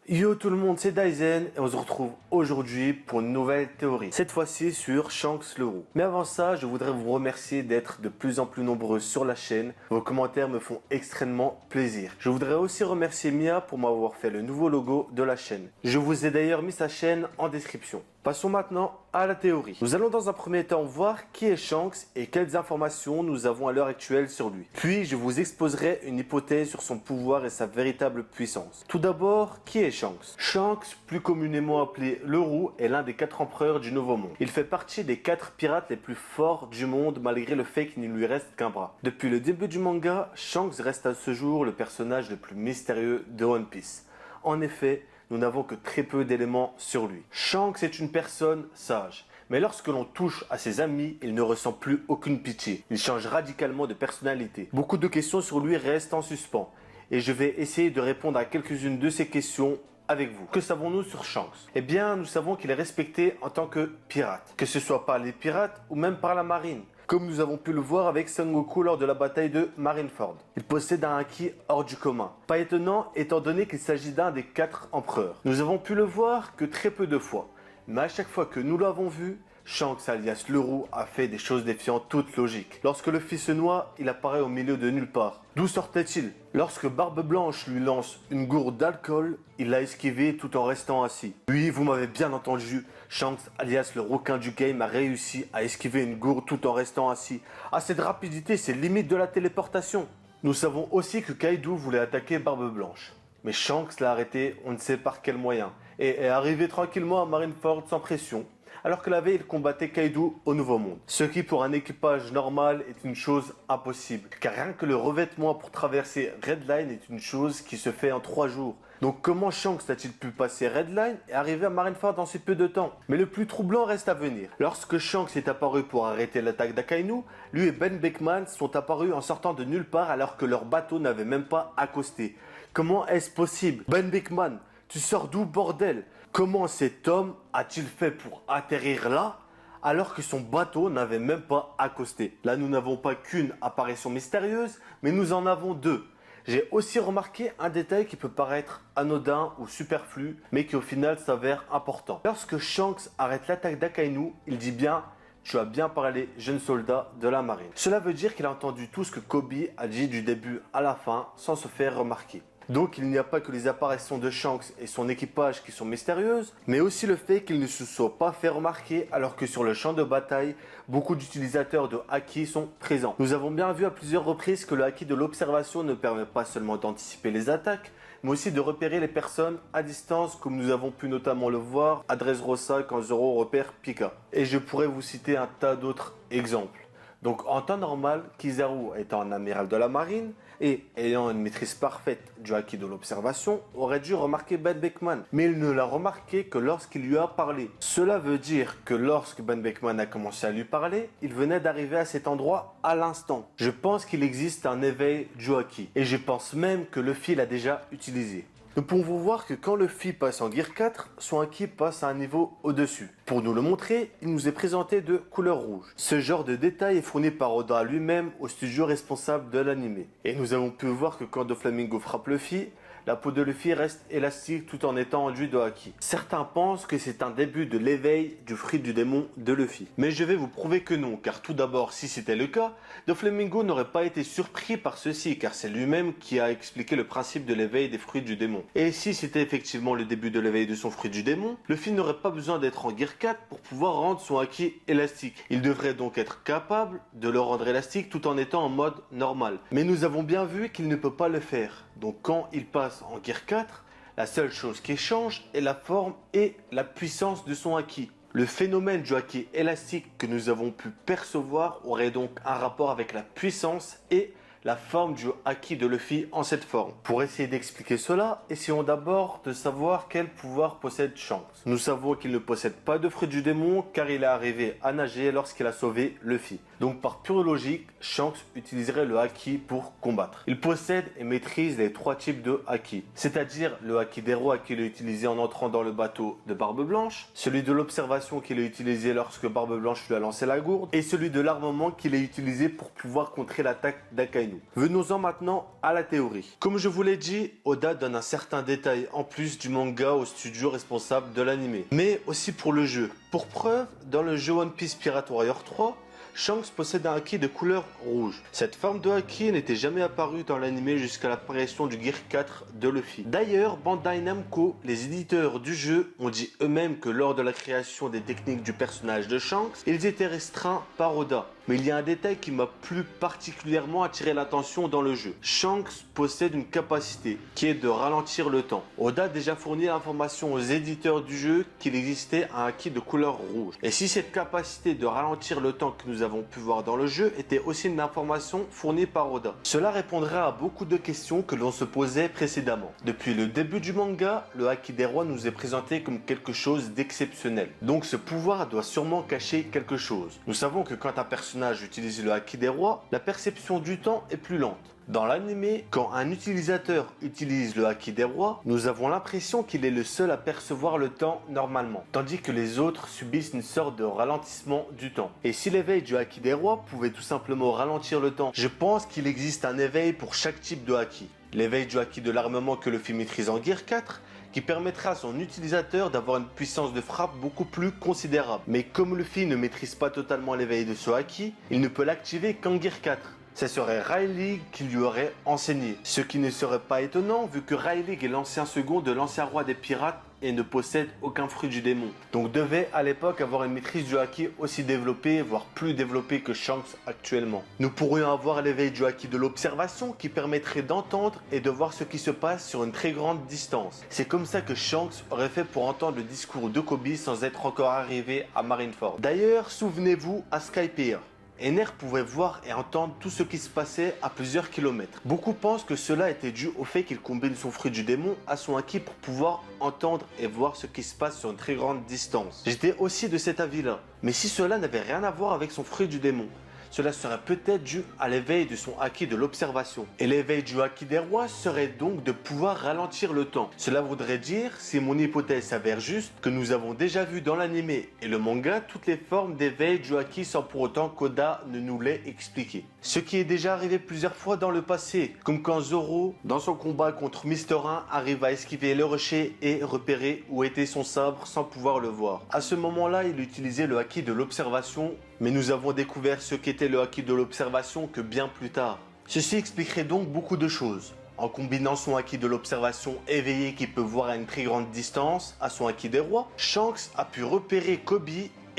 Yo tout le monde, c'est Daizen et on se retrouve aujourd'hui pour une nouvelle théorie. Cette fois-ci sur Shanks le Roux. Mais avant ça, je voudrais vous remercier d'être de plus en plus nombreux sur la chaîne. Vos commentaires me font extrêmement plaisir. Je voudrais aussi remercier Mia pour m'avoir fait le nouveau logo de la chaîne. Je vous ai d'ailleurs mis sa chaîne en description. Passons maintenant à la théorie. Nous allons dans un premier temps voir qui est Shanks et quelles informations nous avons à l'heure actuelle sur lui. Puis je vous exposerai une hypothèse sur son pouvoir et sa véritable puissance. Tout d'abord, qui est Shanks? Shanks, plus communément appelé le Roux, est l'un des 4 empereurs du Nouveau Monde. Il fait partie des 4 pirates les plus forts du monde malgré le fait qu'il ne lui reste qu'un bras. Depuis le début du manga, Shanks reste à ce jour le personnage le plus mystérieux de One Piece. En effet, nous n'avons que très peu d'éléments sur lui. Shanks est une personne sage, mais lorsque l'on touche à ses amis, il ne ressent plus aucune pitié. Il change radicalement de personnalité. Beaucoup de questions sur lui restent en suspens, et je vais essayer de répondre à quelques-unes de ces questions avec vous. Que savons-nous sur Shanks? Eh bien, nous savons qu'il est respecté en tant que pirate, que ce soit par les pirates ou même par la marine, comme nous avons pu le voir avec Son Goku lors de la bataille de Marineford. Il possède un haki hors du commun. Pas étonnant étant donné qu'il s'agit d'un des 4 empereurs. Nous avons pu le voir que très peu de fois, mais à chaque fois que nous l'avons vu, Shanks alias le Roux a fait des choses défiant toute logique. Lorsque Luffy se noie, il apparaît au milieu de nulle part. D'où sortait-il? Lorsque Barbe Blanche lui lance une gourde d'alcool, il l'a esquivé tout en restant assis. Oui, vous m'avez bien entendu, Shanks alias le requin du game a réussi à esquiver une gourde tout en restant assis. À cette rapidité, c'est limite de la téléportation. Nous savons aussi que Kaido voulait attaquer Barbe Blanche. Mais Shanks l'a arrêté, on ne sait par quel moyen, et est arrivé tranquillement à Marineford sans pression. Alors que la veille, il combattait Kaido au Nouveau Monde. Ce qui pour un équipage normal est une chose impossible. Car rien que le revêtement pour traverser Red Line est une chose qui se fait en 3 jours. Donc comment Shanks a-t-il pu passer Red Line et arriver à Marineford en si peu de temps? Mais le plus troublant reste à venir. Lorsque Shanks est apparu pour arrêter l'attaque d'Akainu, lui et Ben Beckman sont apparus en sortant de nulle part alors que leur bateau n'avait même pas accosté. Comment est-ce possible? Ben Beckman, tu sors d'où bordel? Comment cet homme a-t-il fait pour atterrir là alors que son bateau n'avait même pas accosté? Là, nous n'avons pas qu'une apparition mystérieuse, mais nous en avons 2. J'ai aussi remarqué un détail qui peut paraître anodin ou superflu, mais qui au final s'avère important. Lorsque Shanks arrête l'attaque d'Akainu, il dit bien « Tu as bien parlé, jeune soldat de la marine ». Cela veut dire qu'il a entendu tout ce que Kobe a dit du début à la fin sans se faire remarquer. Donc il n'y a pas que les apparitions de Shanks et son équipage qui sont mystérieuses, mais aussi le fait qu'il ne se soit pas fait remarquer alors que sur le champ de bataille, beaucoup d'utilisateurs de haki sont présents. Nous avons bien vu à plusieurs reprises que le haki de l'observation ne permet pas seulement d'anticiper les attaques, mais aussi de repérer les personnes à distance comme nous avons pu notamment le voir à Dressrosa quand Zoro repère Pika. Et je pourrais vous citer un tas d'autres exemples. Donc en temps normal, Kizaru étant un amiral de la marine et ayant une maîtrise parfaite du haki de l'observation, aurait dû remarquer Ben Beckman. Mais il ne l'a remarqué que lorsqu'il lui a parlé. Cela veut dire que lorsque Ben Beckman a commencé à lui parler, il venait d'arriver à cet endroit à l'instant. Je pense qu'il existe un éveil du haki et je pense même que Luffy l'a déjà utilisé. Nous pouvons voir que quand Luffy passe en Gear 4, son haki passe à un niveau au-dessus. Pour nous le montrer, il nous est présenté de couleur rouge. Ce genre de détail est fourni par Oda lui-même au studio responsable de l'anime. Et nous avons pu voir que quand Doflamingo frappe Luffy, la peau de Luffy reste élastique tout en étant enduite de haki. Certains pensent que c'est un début de l'éveil du fruit du démon de Luffy. Mais je vais vous prouver que non, car tout d'abord, si c'était le cas, Doflamingo n'aurait pas été surpris par ceci, car c'est lui-même qui a expliqué le principe de l'éveil des fruits du démon. Et si c'était effectivement le début de l'éveil de son fruit du démon, Luffy n'aurait pas besoin d'être en Gear 4 pour pouvoir rendre son haki élastique. Il devrait donc être capable de le rendre élastique tout en étant en mode normal. Mais nous avons bien vu qu'il ne peut pas le faire. Donc quand il passe en Gear 4, la seule chose qui change est la forme et la puissance de son haki. Le phénomène du haki élastique que nous avons pu percevoir aurait donc un rapport avec la puissance et la forme du haki de Luffy en cette forme. Pour essayer d'expliquer cela, essayons d'abord de savoir quel pouvoir possède Shanks. Nous savons qu'il ne possède pas de fruit du démon car il est arrivé à nager lorsqu'il a sauvé Luffy. Donc par pure logique, Shanks utiliserait le haki pour combattre. Il possède et maîtrise les 3 types de haki, c'est-à-dire le haki des rois qu'il a utilisé en entrant dans le bateau de Barbe Blanche, celui de l'observation qu'il a utilisé lorsque Barbe Blanche lui a lancé la gourde, et celui de l'armement qu'il a utilisé pour pouvoir contrer l'attaque d'Akainu. Akainu. Venons-en maintenant à la théorie. Comme je vous l'ai dit, Oda donne un certain détail en plus du manga au studio responsable de l'anime, mais aussi pour le jeu. Pour preuve, dans le jeu One Piece Pirate Warrior 3, Shanks possède un haki de couleur rouge. Cette forme de haki n'était jamais apparue dans l'anime jusqu'à l'apparition du Gear 4 de Luffy. D'ailleurs, Bandai Namco, les éditeurs du jeu, ont dit eux-mêmes que lors de la création des techniques du personnage de Shanks, ils étaient restreints par Oda. Mais il y a un détail qui m'a plus particulièrement attiré l'attention dans le jeu. Shanks possède une capacité qui est de ralentir le temps. Oda a déjà fourni l'information aux éditeurs du jeu qu'il existait un haki de couleur rouge. Et si cette capacité de ralentir le temps que nous avons pu voir dans le jeu était aussi une information fournie par Oda, cela répondrait à beaucoup de questions que l'on se posait précédemment. Depuis le début du manga, le haki des rois nous est présenté comme quelque chose d'exceptionnel. Donc ce pouvoir doit sûrement cacher quelque chose. Nous savons que quand un personnage utilise le haki des rois, la perception du temps est plus lente. Dans l'anime, quand un utilisateur utilise le haki des rois, nous avons l'impression qu'il est le seul à percevoir le temps normalement, tandis que les autres subissent une sorte de ralentissement du temps. Et si l'éveil du haki des rois pouvait tout simplement ralentir le temps, je pense qu'il existe un éveil pour chaque type de haki. L'éveil du haki de l'armement que Luffy maîtrise en Gear 4, qui permettra à son utilisateur d'avoir une puissance de frappe beaucoup plus considérable. Mais comme Luffy ne maîtrise pas totalement l'éveil de ce haki, il ne peut l'activer qu'en Gear 4. Ce serait Rayleigh qui lui aurait enseigné. Ce qui ne serait pas étonnant vu que Rayleigh est l'ancien second de l'ancien roi des pirates et ne possède aucun fruit du démon. Donc devait à l'époque avoir une maîtrise du haki aussi développée, voire plus développée que Shanks actuellement. Nous pourrions avoir l'éveil du haki de l'observation qui permettrait d'entendre et de voir ce qui se passe sur une très grande distance. C'est comme ça que Shanks aurait fait pour entendre le discours de Kobe sans être encore arrivé à Marineford. D'ailleurs, souvenez-vous à Skypiea. Ener pouvait voir et entendre tout ce qui se passait à plusieurs kilomètres. Beaucoup pensent que cela était dû au fait qu'il combine son fruit du démon à son haki pour pouvoir entendre et voir ce qui se passe sur une très grande distance. J'étais aussi de cet avis-là. Mais si cela n'avait rien à voir avec son fruit du démon, cela serait peut-être dû à l'éveil de son haki de l'observation. Et l'éveil du haki des rois serait donc de pouvoir ralentir le temps. Cela voudrait dire, si mon hypothèse s'avère juste, que nous avons déjà vu dans l'anime et le manga toutes les formes d'éveil du haki sans pour autant qu'Oda ne nous l'ait expliqué. Ce qui est déjà arrivé plusieurs fois dans le passé, comme quand Zoro, dans son combat contre Mr. 1, arrive à esquiver le rocher et repérer où était son sabre sans pouvoir le voir. À ce moment-là, il utilisait le haki de l'observation, mais nous avons découvert ce qu'était le haki de l'observation que bien plus tard. Ceci expliquerait donc beaucoup de choses. En combinant son haki de l'observation éveillé qui peut voir à une très grande distance à son haki des rois, Shanks a pu repérer Kobe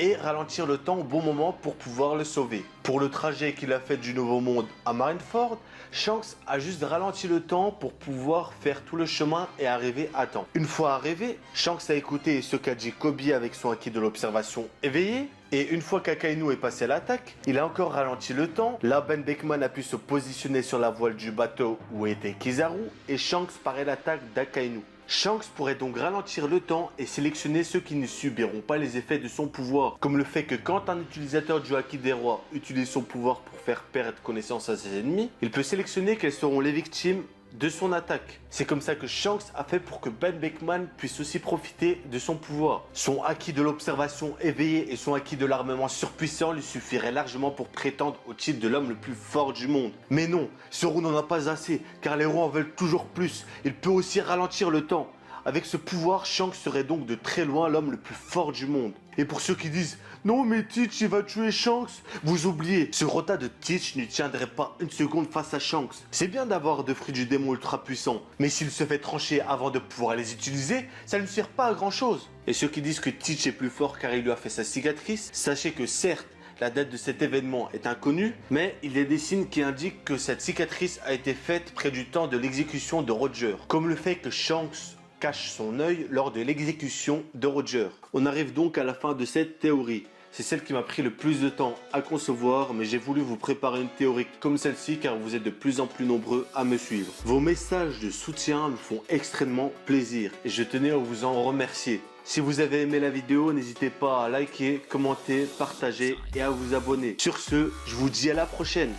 et ralentir le temps au bon moment pour pouvoir le sauver. Pour le trajet qu'il a fait du Nouveau Monde à Marineford, Shanks a juste ralenti le temps pour pouvoir faire tout le chemin et arriver à temps. Une fois arrivé, Shanks a écouté ce qu'a dit Kobe avec son haki de l'observation éveillé. Et une fois qu'Akainu est passé à l'attaque, il a encore ralenti le temps. Là, Ben Beckman a pu se positionner sur la voile du bateau où était Kizaru et Shanks paraît l'attaque d'Akainu. Shanks pourrait donc ralentir le temps et sélectionner ceux qui ne subiront pas les effets de son pouvoir, comme le fait que quand un utilisateur du haki des rois utilise son pouvoir pour faire perdre connaissance à ses ennemis, il peut sélectionner quelles seront les victimes de son attaque. C'est comme ça que Shanks a fait pour que Ben Beckman puisse aussi profiter de son pouvoir. Son haki de l'observation éveillé et son haki de l'armement surpuissant lui suffiraient largement pour prétendre au titre de l'homme le plus fort du monde. Mais non, Zoro n'en a pas assez, car les rois en veulent toujours plus. Il peut aussi ralentir le temps. Avec ce pouvoir, Shanks serait donc de très loin l'homme le plus fort du monde. Et pour ceux qui disent « Non mais Teach il va tuer Shanks », vous oubliez, ce rota de Teach ne tiendrait pas une seconde face à Shanks. C'est bien d'avoir deux fruits du démon ultra puissants, mais s'il se fait trancher avant de pouvoir les utiliser, ça ne sert pas à grand chose. Et ceux qui disent que Teach est plus fort car il lui a fait sa cicatrice, sachez que certes, la date de cet événement est inconnue, mais il y a des signes qui indiquent que cette cicatrice a été faite près du temps de l'exécution de Roger, comme le fait que Shanks cache son œil lors de l'exécution de Roger. On arrive donc à la fin de cette théorie. C'est celle qui m'a pris le plus de temps à concevoir, mais j'ai voulu vous préparer une théorie comme celle-ci car vous êtes de plus en plus nombreux à me suivre. Vos messages de soutien me font extrêmement plaisir et je tenais à vous en remercier. Si vous avez aimé la vidéo, n'hésitez pas à liker, commenter, partager et à vous abonner. Sur ce, je vous dis à la prochaine.